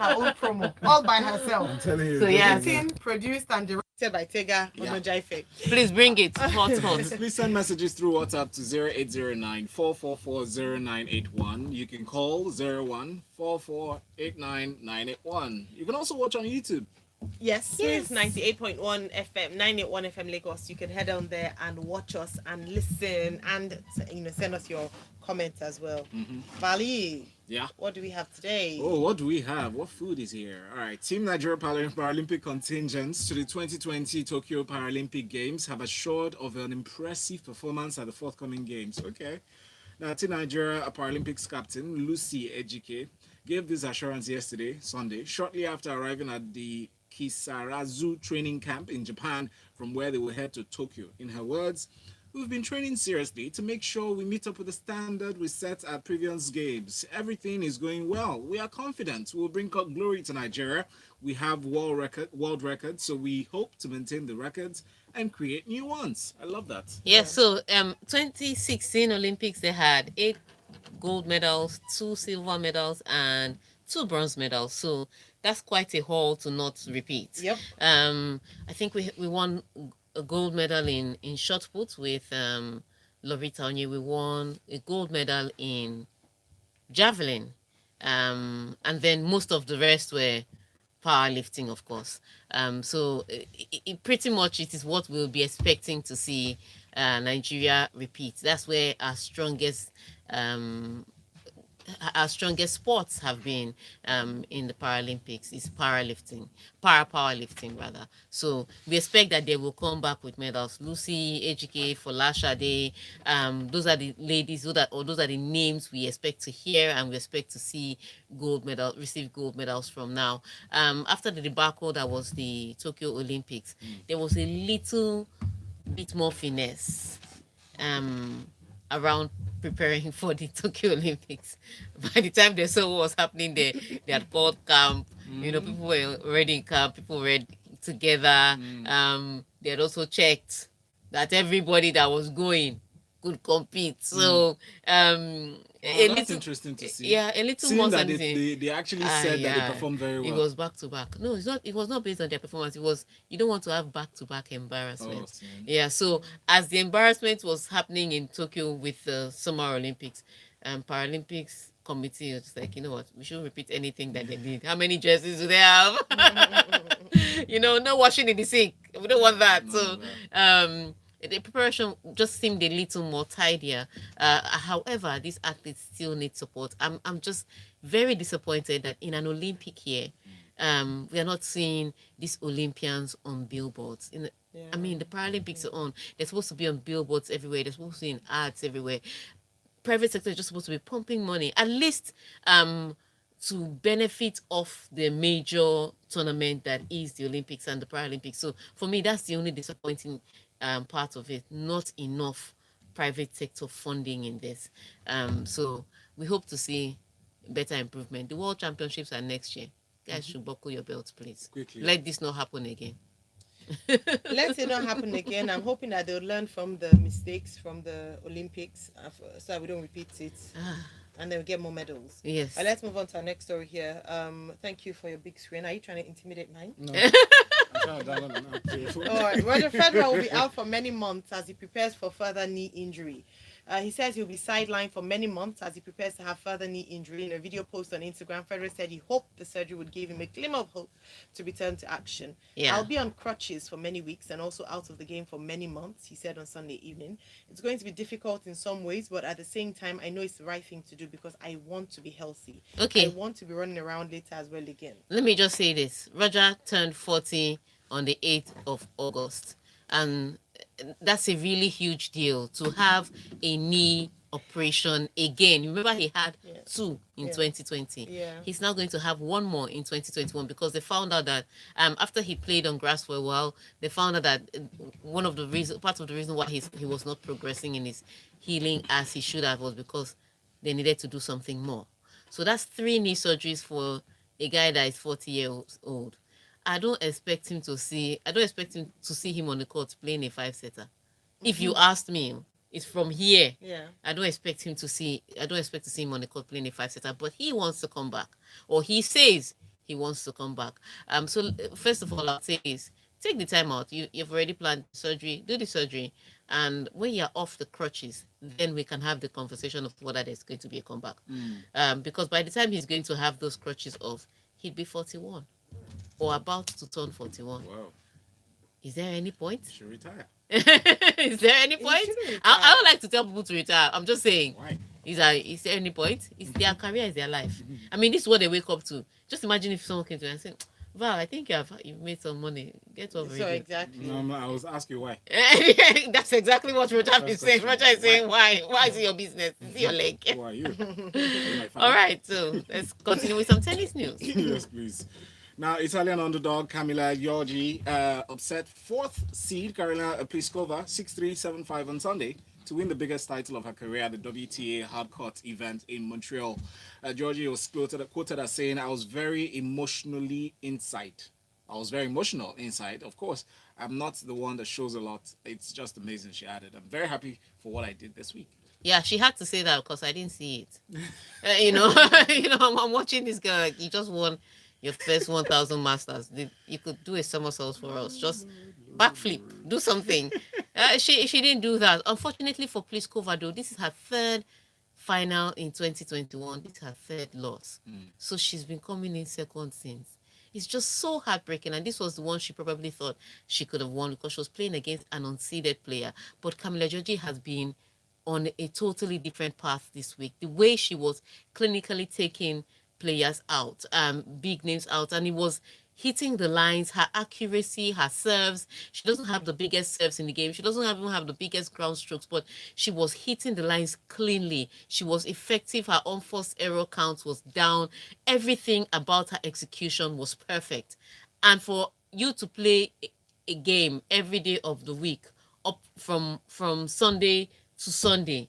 her own promo all by herself. I'm telling you. So yeah, produced and directed by Tega Onojaifek. Please bring it hot. Please send messages through WhatsApp to 0809 444 0981. You can call 01 981. You can also watch on YouTube. Yes. 98.1 FM, 981 FM Lagos. You can head on there and watch us and listen and send us your comments as well. Vali. Yeah. What do we have today? Oh, what do we have? What food is here? All right. Team Nigeria Paralympic contingents to the 2020 Tokyo Paralympic Games have assured of an impressive performance at the forthcoming games. Okay. Now, Team Nigeria Paralympics captain Lucy Ejike gave this assurance yesterday, Sunday, shortly after arriving at the Kisarazu training camp in Japan, from where they will head to Tokyo. In her words, "We've been training seriously to make sure we meet up with the standard we set at previous games. Everything is going well. We are confident we'll bring glory to Nigeria. We have world records, so we hope to maintain the records and create new ones." I love that. Yes, so 2016 Olympics, they had 8 gold medals, 2 silver medals, and 2 bronze medals. So that's quite a haul to not repeat. Yep. I think we won a gold medal in shot put with Lorita Onye. We won a gold medal in javelin. And then most of the rest were powerlifting, of course. So it pretty much it is what we'll be expecting to see Nigeria repeat. That's where our strongest sports have been in the Paralympics is powerlifting rather. So we expect that they will come back with medals. Lucy, Ejike, Folashade, those are the ladies, those are the names we expect to hear and we expect to see receive gold medals from now. After the debacle that was the Tokyo Olympics, there was a little bit more finesse around preparing for the Tokyo Olympics. By the time they saw what was happening there, they had called camp. People were already in camp. People were together. They had also checked that everybody that was going could compete. So that's interesting to see. Yeah, a little seeing more that something. they actually said that they performed very well. It was back to back. No, it's not. It was not based on their performance. It was, you don't want to have back to back embarrassment. Yeah. So as the embarrassment was happening in Tokyo with the Summer Olympics, Paralympics committee was like, you know what, we shouldn't repeat anything that they did. How many jerseys do they have? No washing in the sink. We don't want that. The preparation just seemed a little more tidier. However, these athletes still need support. I'm just very disappointed that in an Olympic year, we are not seeing these Olympians on billboards. I mean, the Paralympics are on. They're supposed to be on billboards everywhere. They're supposed to be in ads everywhere. Private sector is just supposed to be pumping money, at least to benefit off the major tournament that is the Olympics and the Paralympics. So for me, that's the only disappointing part of it. Not enough private sector funding in this. So we hope to see better improvement. The World Championships are next year. Guys should buckle your belts, please. Quickly. Let this not happen again. Let it not happen again. I'm hoping that they'll learn from the mistakes from the Olympics so that we don't repeat it. And then we get more medals. Yes. Let's move on to our next story here. Thank you for your big screen. Are you trying to intimidate mine? No. All right. Roger Federer will be out for many months as he prepares for further knee injury. He says he'll be sidelined for many months as he prepares to have further knee injury. In a video post on Instagram, Federer said he hoped the surgery would give him a glimmer of hope to return to action. Yeah. "I'll be on crutches for many weeks and also out of the game for many months," he said on Sunday evening. "It's going to be difficult in some ways, but at the same time, I know it's the right thing to do because I want to be healthy. Okay. I want to be running around later as well again." Let me just say this. Roger turned 40 on the 8th of August. And that's a really huge deal to have a knee operation again. Remember, he had 2 in 2020. Yeah. He's now going to have 1 more in 2021 because they found out that after he played on grass for a while, they found out that part of the reason why he was not progressing in his healing as he should have was because they needed to do something more. So that's 3 knee surgeries for a guy that is 40 years old. I don't expect him to see him on the court playing a 5-setter. If you asked me, it's from here. Yeah. I don't expect to see him on the court playing a 5-setter, but he wants to come back. Or he says he wants to come back. So first of all, I'll say is take the time out. You've already planned surgery, do the surgery, and when you're off the crutches, then we can have the conversation of whether there's going to be a comeback. Because by the time he's going to have those crutches off, he'd be 41 or about to turn 41. Wow. Is there any point? You should retire. Is there any point? I would like to tell people to retire. I'm just saying. Why? Is there any point? It's their career, is their life. I mean, this is what they wake up to. Just imagine if someone came to you and said, Val, I think you've made some money. Get over it. So exactly. No, I was asking why. That's exactly what Roger is saying. Roger is saying, why? Why is it your business? Is it your leg? Who are you? All right, so let's continue with some tennis news. Yes, please. Now, Italian underdog Camila Giorgi upset fourth seed Karolina Pliskova 6-3, 7-5 on Sunday to win the biggest title of her career at the WTA hardcourt event in Montreal. Giorgi was quoted as saying, I was very emotionally inside. I was very emotional inside. Of course, I'm not the one that shows a lot. It's just amazing, she added. I'm very happy for what I did this week. Yeah, she had to say that because I didn't see it. I'm watching this girl. Like, you just won your first 1,000 masters. You could do a somersault for us. Just backflip, do something. She didn't do that. Unfortunately for Pliskova, though, this is her third final in 2021. This is her third loss. So she's been coming in second since. It's just so heartbreaking. And this was the one she probably thought she could have won because she was playing against an unseeded player. But Camila Giorgi has been on a totally different path this week. The way she was clinically taking players out, big names out, and it was hitting the lines, her accuracy, her serves. She doesn't have the biggest serves in the game. She doesn't even have the biggest ground strokes, but she was hitting the lines cleanly. She was effective. Her unforced error count was down. Everything about her execution was perfect. And for you to play a game every day of the week, up from Sunday to Sunday,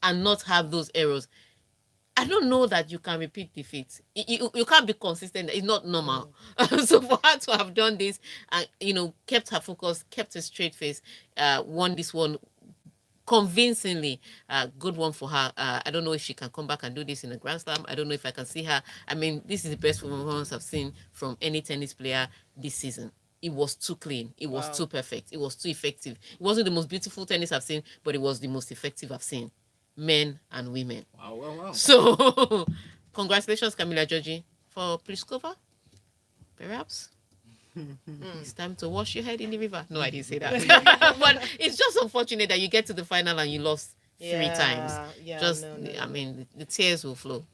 and not have those errors, I don't know that you can repeat defeat. You can't be consistent. It's not normal. So for her to have done this and, kept her focus, kept a straight face, won this one convincingly, good one for her. I don't know if she can come back and do this in a Grand Slam. I don't know if I can see her. I mean, this is the best performance I've seen from any tennis player this season. It was too clean. It was too perfect. It was too effective. It wasn't the most beautiful tennis I've seen, but it was the most effective I've seen. Men and women. Wow. So, congratulations, Camila Giorgi, for Pliskova. Perhaps it's time to wash your head in the river. No, I didn't say that. But it's just unfortunate that you get to the final and you lost 3 times. I mean, the tears will flow.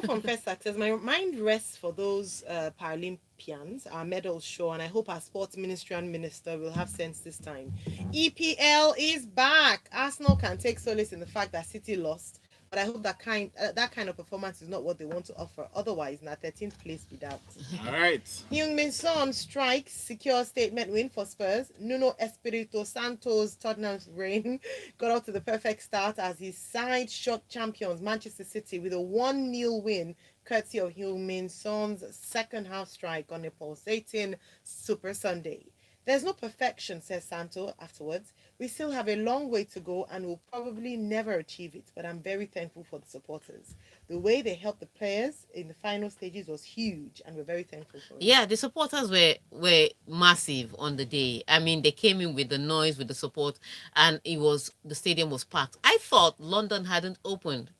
From first success, my mind rests for those Paralympians, our medals show, and I hope our sports ministry and minister will have sense this time. EPL is back. Arsenal can take solace in the fact that City lost, but I hope that kind of performance is not what they want to offer. Otherwise, na 13th place be that. All right. Heung-min Son strikes, secure statement win for Spurs. Nuno Espirito Santo's Tottenham's reign got off to the perfect start as his side shot champions Manchester City with a 1-0 win, courtesy of Heung-min Son's second half strike on a pulsating Super Sunday. There's no perfection, says Santo afterwards. We still have a long way to go and will probably never achieve it, but I'm very thankful for the supporters. The way they helped the players in the final stages was huge, and we're very thankful for it. Yeah, the supporters were massive on the day. I mean, they came in with the noise, with the support, and the stadium was packed. I thought London hadn't opened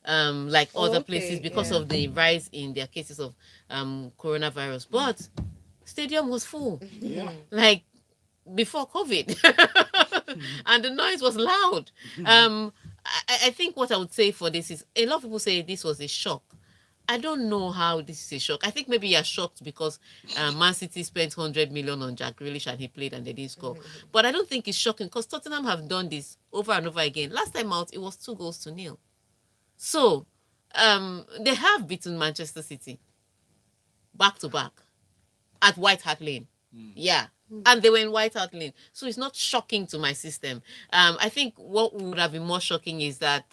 like other places because of the rise in their cases of coronavirus, but stadium was full. Yeah. Like before COVID. And the noise was loud. I think what I would say for this is, a lot of people say this was a shock. I don't know how this is a shock. I think maybe you're shocked because Man City spent 100 million on Jack Grealish and he played and they didn't score. But I don't think it's shocking because Tottenham have done this over and over again. Last time out, it was 2-0. So they have beaten Manchester City back to back at White Hart Lane. Yeah. And they were in White Hart Lane. So it's not shocking to my system. I think what would have been more shocking is that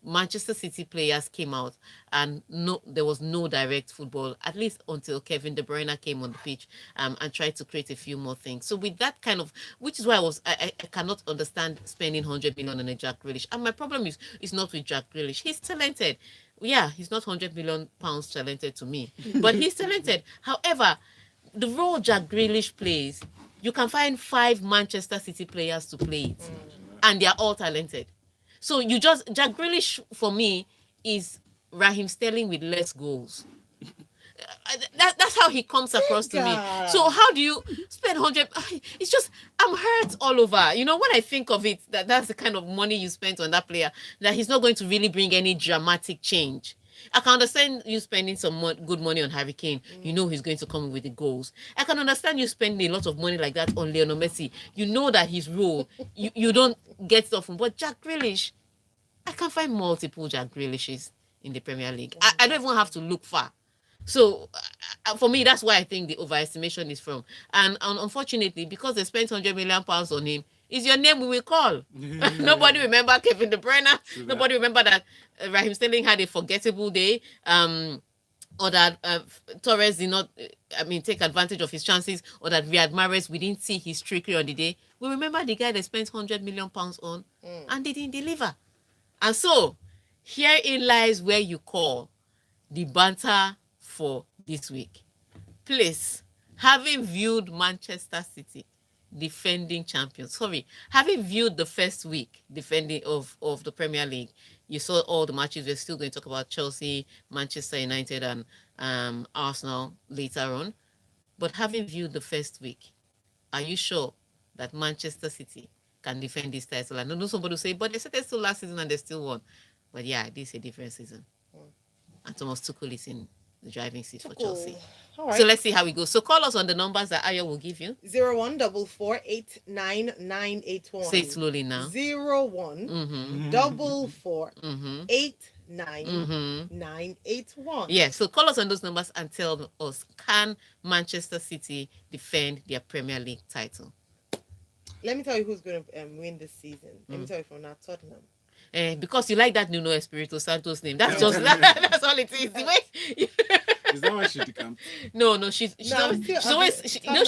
Manchester City players came out and there was no direct football, at least until Kevin De Bruyne came on the pitch and tried to create a few more things. So with that kind of, which is why I cannot understand spending 100 million on a Jack Grealish. And my problem is not with Jack Grealish. He's talented. Yeah, he's not 100 million pounds talented to me, but he's talented. However, the role Jack Grealish plays, you can find 5 Manchester City players to play it, and they're all talented. So Jack Grealish for me is Raheem Sterling with less goals. That's how he comes across to me. So how do you spend 100? It's just, I'm hurt all over. You know, when I think of it, that's the kind of money you spent on that player, that he's not going to really bring any dramatic change. I can understand you spending some good money on Harry Kane. You know he's going to come with the goals. I can understand you spending a lot of money like that on Lionel Messi. You know that his role, you don't get stuff from. But Jack Grealish, I can find multiple Jack Grealishes in the Premier League. I don't even have to look far. So for me, that's why I think the overestimation is from. And unfortunately, because they spent 100 million pounds on him, is your name we will call. Nobody remember Kevin De Bruyne. Nobody remember that Raheem Sterling had a forgettable day. Or that Torres did not, take advantage of his chances, or that Riyad Mahrez, we didn't see his trickery on the day. We remember the guy they spent 100 million pounds on and they didn't deliver. And so, herein lies where you call the banter for this week. Please, having viewed Manchester City defending champions, having viewed the first week defending of the Premier League, you saw all the matches. We're still going to talk about Chelsea, Manchester United, and Arsenal later on. But having viewed the first week, are you sure that Manchester City can defend this title? I know somebody will say, but they said they still last season and they still won. But yeah, this is a different season. And Thomas Tuchel is in the driving seat for Chelsea. All right. So let's see how we go. So call us on the numbers that Ayo will give you. 0144899981. Say it slowly now. 0144899981. Yeah, so call us on those numbers and tell us, can Manchester City defend their Premier League title? Let me tell you who's going to win this season. Let me tell you from now, Tottenham. Because you like that Nuno Espirito Santos name. That's just that's all it is. The way is that why she decamped? No, she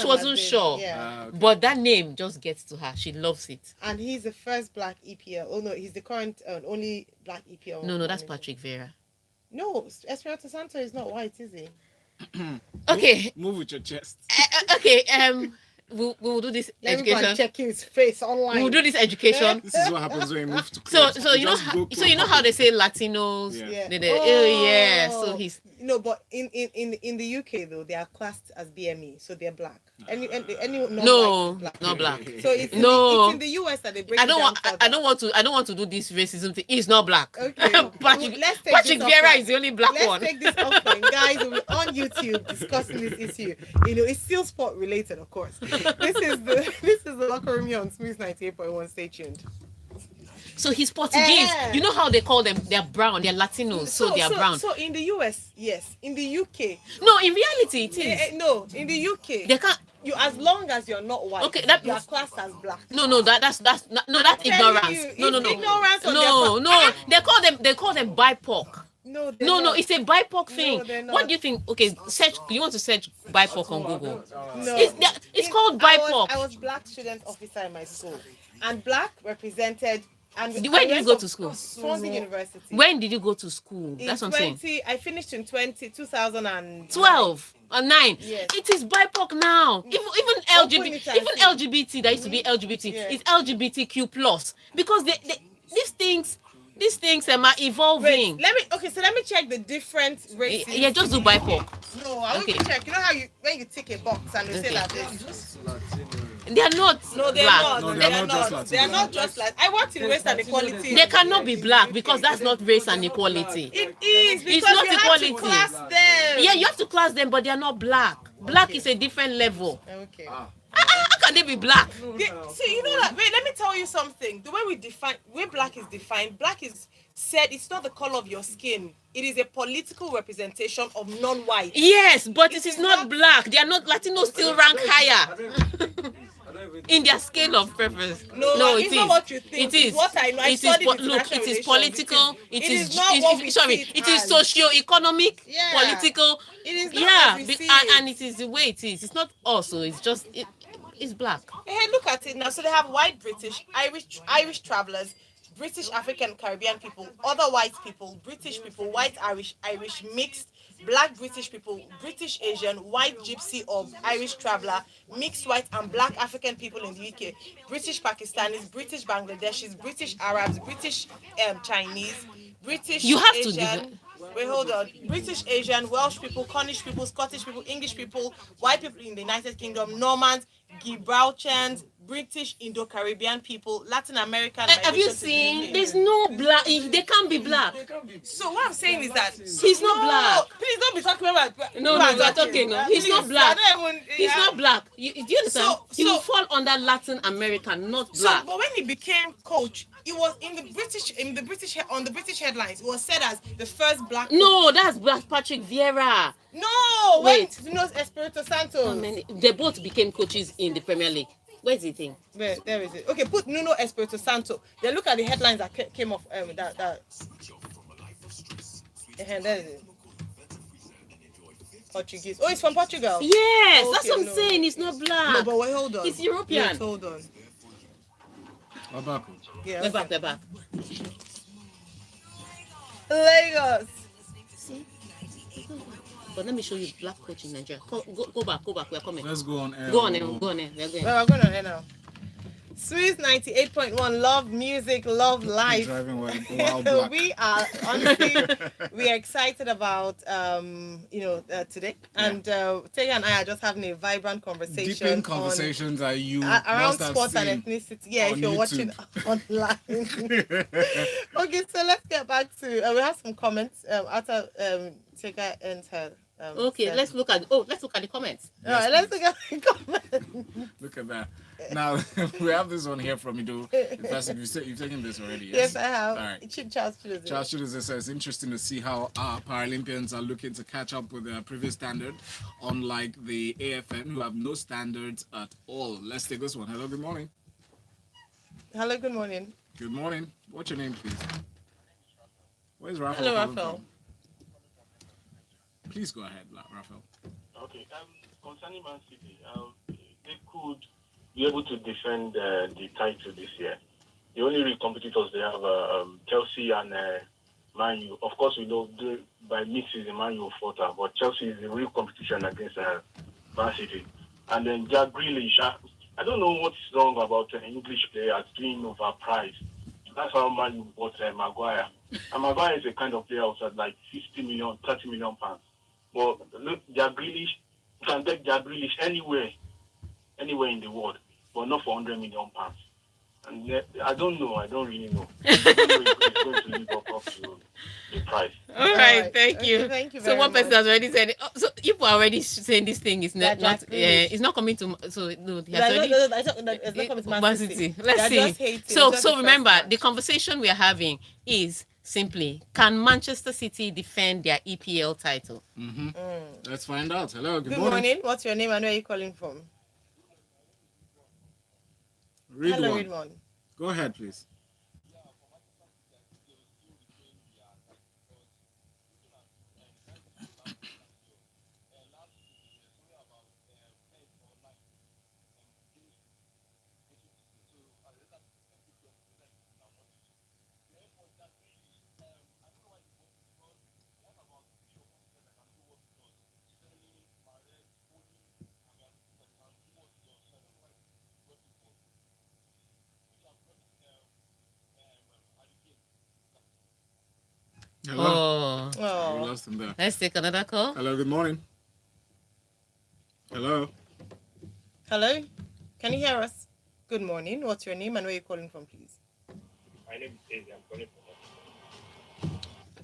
wasn't sure. Yeah. Okay. But that name just gets to her. She loves it. And he's the first black EPL. Oh no, he's the current only black EPL. No, that's Patrick Vieira. No, Espirito Santo is not white, is he? Okay. Move with your chest. Okay. We will do this Let education. me go and check his face online. We will do this education. This is what happens when you move to So clubs. you know how they say Latinos. Yeah. So he's but in the UK though, they are classed as BME, so they're black. Any no, black. not black. So it's in the US that they break I don't want to do this racism thing. He's not black. Okay. Patrick Let's Vieira is the only black Let's one. take this offline, guys. We'll be on YouTube discussing this issue. It's still sport related, of course. This is the locker room here on Smooth 98.1. Stay tuned. So he's Portuguese. You know how they call them? They're brown. They're Latinos, so they are brown. So in the US, yes. In the UK, no. In reality, it is. no. In the UK, They can't. you, as long as you're not white, Okay, you are classed as black. No, that's that's ignorance. No. Ignorance on No. They call them BIPOC. No, It's a BIPOC thing. they're not. What do you think? Okay, search. You want to search BIPOC on Google? No. It's called BIPOC. I was black student officer in my school, and black represented. And Where did you go to school? Swansea University. When did you go to school? That's what I'm saying. I finished in 2012 or 9. Yes. It is BIPOC now. Even LGBT that used to be LGBT is LGBTQ plus, because these things are evolving. Let me check the different races. Yeah, just do BIPOC. No, I will check. You know how when you tick a box and you say that this. They are not. No, they're black. not. No, They they're are not not. just They are not just like. I worked in race and equality. They cannot be black because that's not race and equality. It is because not you equality. have to class them. Yeah, you have to class them, but they are not black. Black is a different level. Okay. How can they be black? See, you know that. Wait, let me tell you something. The way black is defined, black is said it's not the color of your skin. It is a political representation of non-white. Yes, but it is not black. They are not. Latinos still rank higher. in their scale of preference. No, it it's is. not what you think. It is. It's what I know. I It is. studied Look, international it is relations. political. It is not what we sorry. see It is as. socio-economic, Yeah. political. It is not Yeah, as we see and it is the way it is. It's not also. It's just it's black. Hey, look at it now. So they have white British, Irish travelers, British African Caribbean people, other white people, British people, white Irish mixed, black British people, British Asian, white Gypsy or Irish traveler, mixed white and black African people in the UK, British Pakistanis, British Bangladeshis, British Arabs, British Chinese, British You have to Asian. Wait, hold on. British, Asian, Welsh people, Cornish people, Scottish people, English people, white people in the United Kingdom, Normans, Gibraltarians, British, Indo-Caribbean people, Latin American. Have you seen? There's no black. They can't be black. So what I'm saying is that He's not black. Please don't be talking about. No, we're talking. No, he's not black. He's not black. Do you understand? He will fall under Latin American, not black. So, but when he became coach, it was on the British headlines. It was said as the first black. No, that's Black Patrick Vieira. No, wait. No, Espirito Santo. They both became coaches in the Premier League. Where's the thing? There is it. Okay, put Nuno Espirito Santo. Then look at the headlines that came off that. And there is it. Portuguese. Oh, it's from Portugal. Yes, okay, that's what I'm saying. It's not black. No, but wait, hold on. It's European. Wait, hold on. Yeah, They're back. They're back. Lagos. See? But let me show you black coach in Nigeria. Go back. We're coming. Let's go on air. Go on. We're going. Well, we're going on air now. Swiss 98.1, love music, love life. Driving while We are honestly we are excited about today, and Tega and I are just having a vibrant conversation. Deepened conversations that you around must have sports and seen ethnicity. Yeah, if you're watching online. Okay, so let's get back to we have some comments after Tega ends her. Okay, let's look at the comments. All right, let's look at the comments. Look at that. Now we have this one here from Ido. You've taken this already. Yes, I have. All right. Charles Chidozie says it's interesting to see how our Paralympians are looking to catch up with their previous standard, unlike the AFN who have no standards at all. Let's take this one. Hello, good morning. Hello, good morning. Good morning. What's your name, please? Where's Raphael? Hello, Raphael. Please go ahead, Raphael. Okay, concerning Man City, they could be able to defend the title this year. The only real competitors they have are Chelsea and Man U. Of course, we know by mid-season Man U fought her, but Chelsea is the real competition against Man City. And then Jack Grealish, I don't know what's wrong about English players being overpriced. That's how Man U bought Maguire. And Maguire is a kind of player who's at like 50 million, 30 million pounds. But look, Jack Grealish, you can take Jack Grealish anywhere in the world, but not for 100 million pounds. And I don't know. I don't really know. I don't know if it's going to live up to the price. All right, thank you. Okay, thank you very so one person much. has already said it. Oh, so people are already saying this thing is not it's not coming to. So no, he has already. It's not coming to Man City. Let's They're just see. hating. So Just the remember, first the conversation we are having is simply: can Manchester City defend their EPL title? Let's find out. Hello, good Good morning. morning. What's your name and where are you calling from? Hello, Ridwan. Go ahead, please. Hello. Oh, We lost him there. let's take another call. Hello, good morning. Hello. Hello. Can you hear us? Good morning. What's your name and where are you calling from, please? My name is Eze. I'm calling from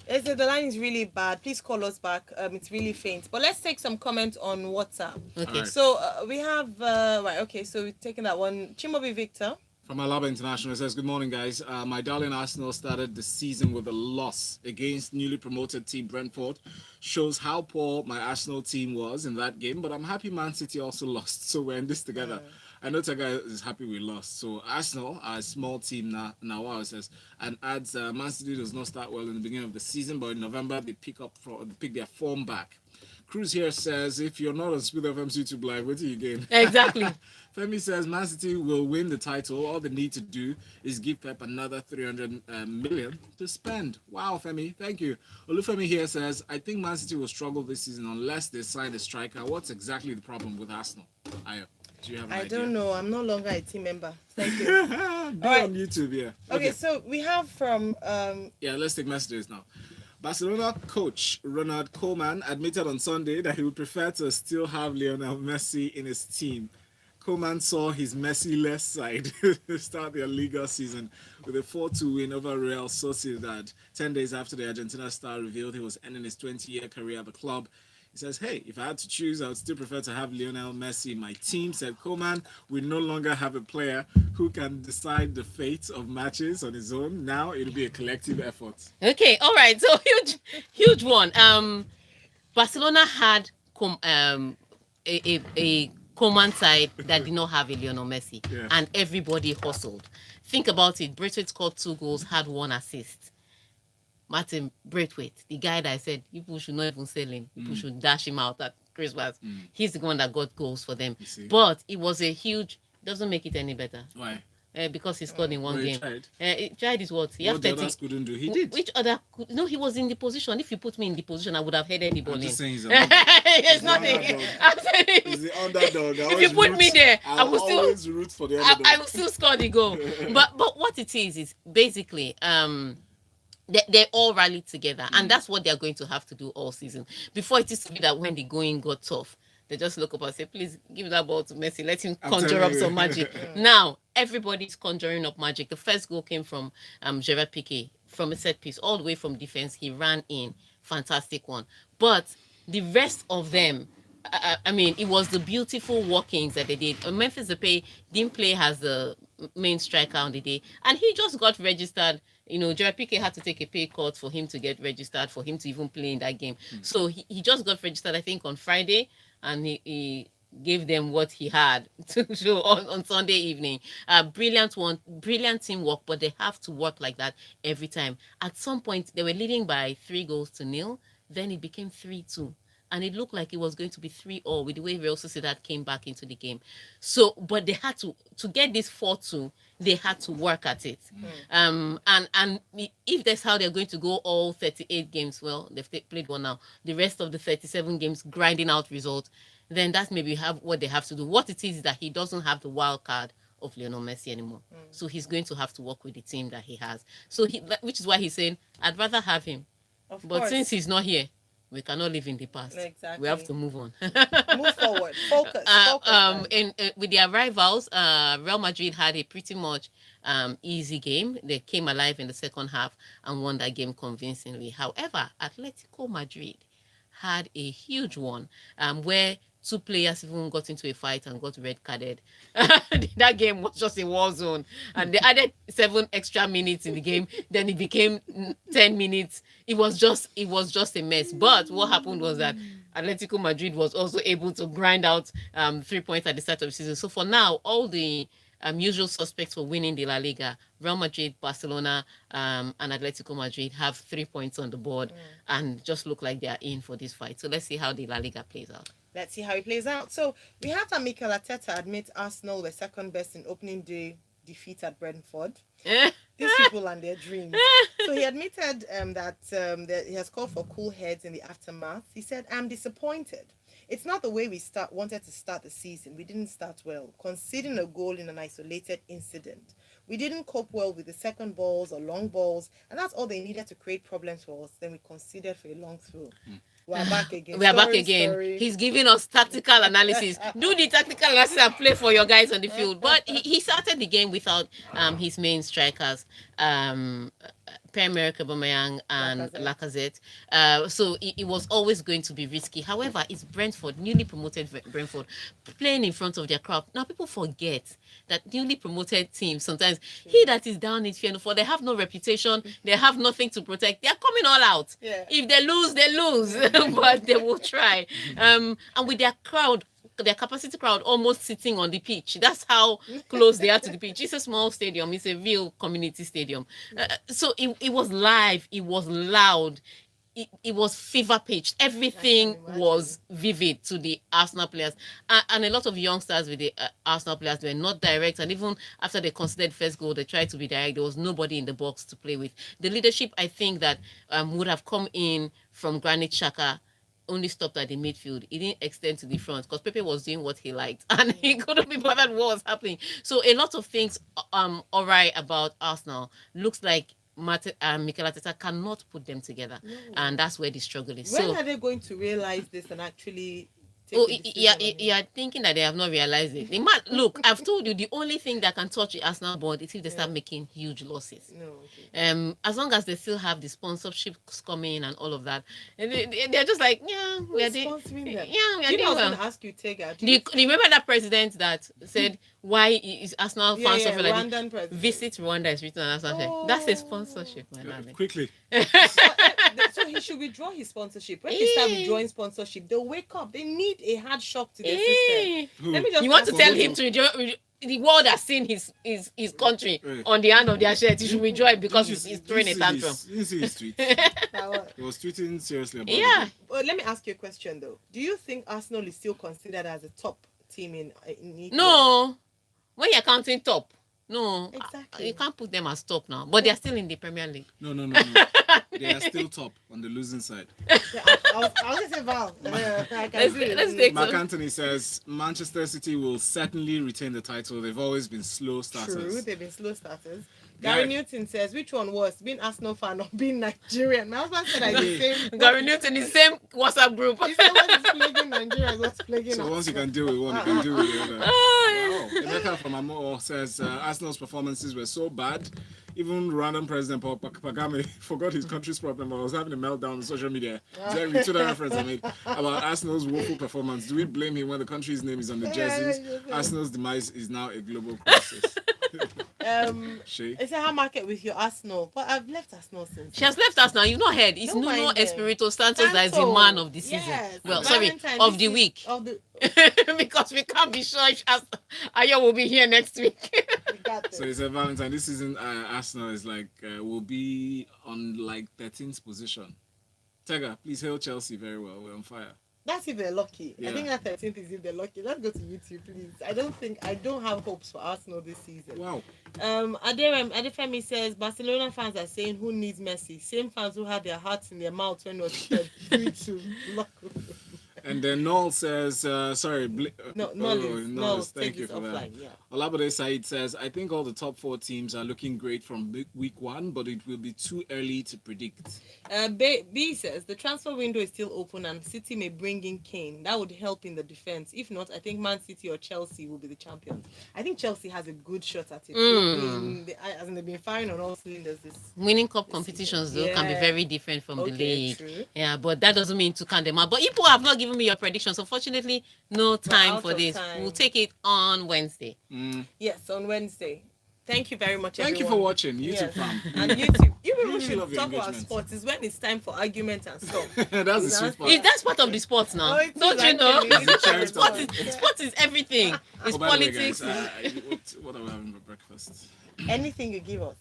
Eze, the line is really bad. Please call us back. It's really faint. But let's take some comments on WhatsApp. Okay. Right. So we have right. Okay, so we're taking that one. Chimobi Victor. From Alaba International says, good morning, guys. My darling Arsenal started the season with a loss against newly promoted team Brentford. Shows how poor my Arsenal team was in that game, but I'm happy Man City also lost, so we're in this together. I know Tega is happy we lost. So Arsenal are a small team now. Wow, it says, and adds Man City does not start well in the beginning of the season, but in November they pick their form back. Cruz here says, if you're not on Speed FM's YouTube live, what do you gain? Exactly. Femi says Man City will win the title. All they need to do is give Pep another 300 million to spend. Wow, Femi, thank you. Olufemi here says, I think Man City will struggle this season unless they sign a striker. What's exactly the problem with Arsenal? Ayo, do you have an idea? I don't know. I'm no longer a team member. Thank you. Be right. on YouTube, yeah. Okay, so we have from... Yeah, let's take messages now. Barcelona coach Ronald Koeman admitted on Sunday that he would prefer to still have Lionel Messi in his team. Koeman saw his Messi-less side start their Liga season with a 4-2 win over Real Sociedad 10 days after the Argentina star revealed he was ending his 20-year career at the club. He says, hey, if I had to choose, I would still prefer to have Lionel Messi in my team, said Koeman. We no longer have a player who can decide the fate of matches on his own. Now it'll be a collective effort. Okay, all right. So huge one. Barcelona had a Koeman side that did not have a Lionel Messi, and everybody hustled. Think about it. Braithwaite scored 2 goals, had 1 assist. Martin Braithwaite, the guy that I said people should not even sell him, people should dash him out at Christmas. He's the one that got goals for them. But it was a huge, doesn't make it any better. Why? Because he scored in one game. Tried. Tried is what? What the others couldn't do, he did. Which other? No, he was in the position. If you put me in the position, I would have headed the ball in. I'm just saying he's It's nothing. I'm saying he's the underdog. If you put me there, I will always root for the underdog. I will still score the goal. But what it is basically they all rallied together, and that's what they're going to have to do all season. Before it used to be that when the going got tough, they just look up and say, please give that ball to Messi, let him conjure up some magic. Now everybody's conjuring up magic. The first goal came from Gerard Piqué from a set piece, all the way from defense. He ran in, fantastic one. But the rest of them, I mean, it was the beautiful workings that they did. Memphis Depay didn't play as the main striker on the day, and he just got registered. You know, Gerard Piqué had to take a pay cut for him to get registered, for him to even play in that game. So he just got registered, I think, on Friday, and he gave them what he had to show on Sunday evening. Brilliant teamwork, but they have to work like that every time. At some point, they were leading by 3-0, then it became 3-2. And it looked like it was going to be 3-0 with the way Real Sociedad came back into the game. So, but they had to get this 4-2, they had to work at it. And if that's how they're going to go all 38 games, well, they've played one now. The rest of the 37 games grinding out results, then that's maybe what they have to do. What it is that he doesn't have the wild card of Lionel Messi anymore. So he's going to have to work with the team that he has. So which is why he's saying, I'd rather have him. But since he's not here, we cannot live in the past. Exactly. We have to move on. Move forward. Focus. With their rivals, Real Madrid had a pretty much easy game. They came alive in the second half and won that game convincingly. However, Atletico Madrid had a huge one where 2 players even got into a fight and got red carded. That game was just a war zone, and they added 7 extra minutes in the game. Then it became 10 minutes. It was just a mess. But what happened was that Atletico Madrid was also able to grind out 3 points at the start of the season. So for now, all the usual suspects for winning the La Liga, Real Madrid, Barcelona, and Atletico Madrid have 3 points on the board and just look like they are in for this fight. So let's see how the La Liga plays out. Let's see how it plays out. So we have that Mikel Arteta admits Arsenal were second best in opening day defeat at Brentford. These people and their dreams. So he admitted that he has called for cool heads in the aftermath. He said, I'm disappointed. It's not the way we wanted to start the season. We didn't start well, conceding a goal in an isolated incident. We didn't cope well with the second balls or long balls, and that's all they needed to create problems for us. Then we conceded for a long throw. We're back again. We are back again. He's giving us tactical analysis. Do the tactical analysis and play for your guys on the field. But he started the game without his main strikers, Pierre-Emerick Aubameyang and Lacazette. So it was always going to be risky. However, it's Brentford, newly promoted Brentford, playing in front of their crowd. Now people forget that newly promoted teams, sometimes he that is down in fear for, they have no reputation, they have nothing to protect. They are coming all out. If they lose, they lose. But they will try. And with their crowd their capacity crowd almost sitting on the pitch. That's how close they are to the pitch. It's a small stadium. It's a real community stadium. So it was live. It was loud. It was fever pitched. Everything was vivid to the Arsenal players. And a lot of youngsters with the Arsenal players were not direct. And even after they conceded first goal, they tried to be direct. There was nobody in the box to play with. The leadership, I think, that would have come in from Granit Xhaka only stopped at the midfield. It didn't extend to the front because Pepe was doing what he liked and he couldn't be bothered what was happening. So a lot of things all right about Arsenal. Looks like Mikel Arteta cannot put them together, and that's where the struggle is. When are they going to realize this and actually you're thinking that they have not realized it. They might look. I've told you the only thing that can touch the Arsenal board is if they start making huge losses. As long as they still have the sponsorships coming and all of that, they're just like, we are doing. I was going to ask you, Tega. Do you remember that president that said why is Arsenal fans of like visit Rwanda is written on Arsenal? That's a sponsorship, man. Quickly. So he should withdraw his sponsorship. When they start withdrawing sponsorship, they'll wake up. They need a hard shock to their system. Let me just you want to tell him to withdraw? The world has seen his country on the hand of their shirt. He should withdraw it because he's throwing a tantrum. You see his tweet. He was tweeting seriously about it. Well, let me ask you a question though. Do you think Arsenal is still considered as a top team in Italy? No. When you're counting top. No, exactly. You can't put them as top now, but they're still in the Premier League. No. They are still top on the losing side. I was going to say Val. Let's take Mark Anthony says Manchester City will certainly retain the title. They've always been slow starters. True, they've been slow starters. Gary Newton says, which one was being Arsenal fan or being Nigerian? My husband said I the same. Gary Newton is the same WhatsApp group. He said what is plaguing Nigeria is what's plaguing us. So once you can deal with one, you can deal with the other. Wow. Rebecca from Amor says Arsenal's performances were so bad. Even random President Paul Kagame forgot his country's problem. I was having a meltdown on social media. Jerry, to the reference I made about Arsenal's woeful performance. Do we blame him when the country's name is on the jerseys? Arsenal's demise is now a global crisis. It's a hard market with your Arsenal, but I've left Arsenal since. She has left us now. You've not heard. It's Nuno Espirito Santos that is the man of the season. Yes. Well, sorry, of the week. Because we can't be sure if Ayo will be here next week. So it's a Valentine. This season, Arsenal is like will be on like 13th position. Tega, please hail Chelsea very well. We're on fire. That's if they're lucky. Yeah. I think that 13th is if they're lucky. Let's go to YouTube, please. I don't have hopes for Arsenal this season. Wow. Adefemi says Barcelona fans are saying who needs Messi? Same fans who had their hearts in their mouth when it was 3-2. And then Noel says, sorry. No, thank you for that. Olabode Said says, I think all the top 4 teams are looking great from week 1, but it will be too early to predict. B says, the transfer window is still open and City may bring in Kane. That would help in the defense. If not, I think Man City or Chelsea will be the champions. I think Chelsea has a good shot at it. They've been firing on all cylinders. Winning cup competitions, though, can be very different from the league. True. Yeah, but that doesn't mean to count them out. But people have not given me your predictions. Unfortunately, no time for this. We'll take it on Wednesday. Yes, on Wednesday. Thank you very much, Thank you for watching YouTube fam. And YouTube. You people Really should talk about sports. Is when it's time for argument and stuff. That's the sweet part. That's part of the sports now. Don't you know? Sports is everything. It's politics. Way, guys, what are we having for breakfast? Anything you give us.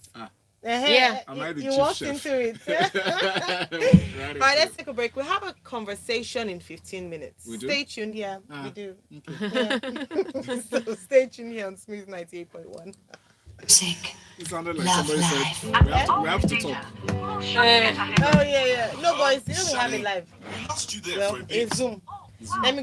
Yeah. Am I the you chief walked chef? into it. All right, let's take a break. We'll have a conversation in 15 minutes. We do? Stay tuned. Yeah, we do. Okay. Yeah. So stay tuned here on Smooth 98.1. Music. It sounded like Love somebody life. said, we have to talk. Oh yeah. No, boys, you know we have it live. We lost you there Well, for a bit. it's Zoom. Let me go.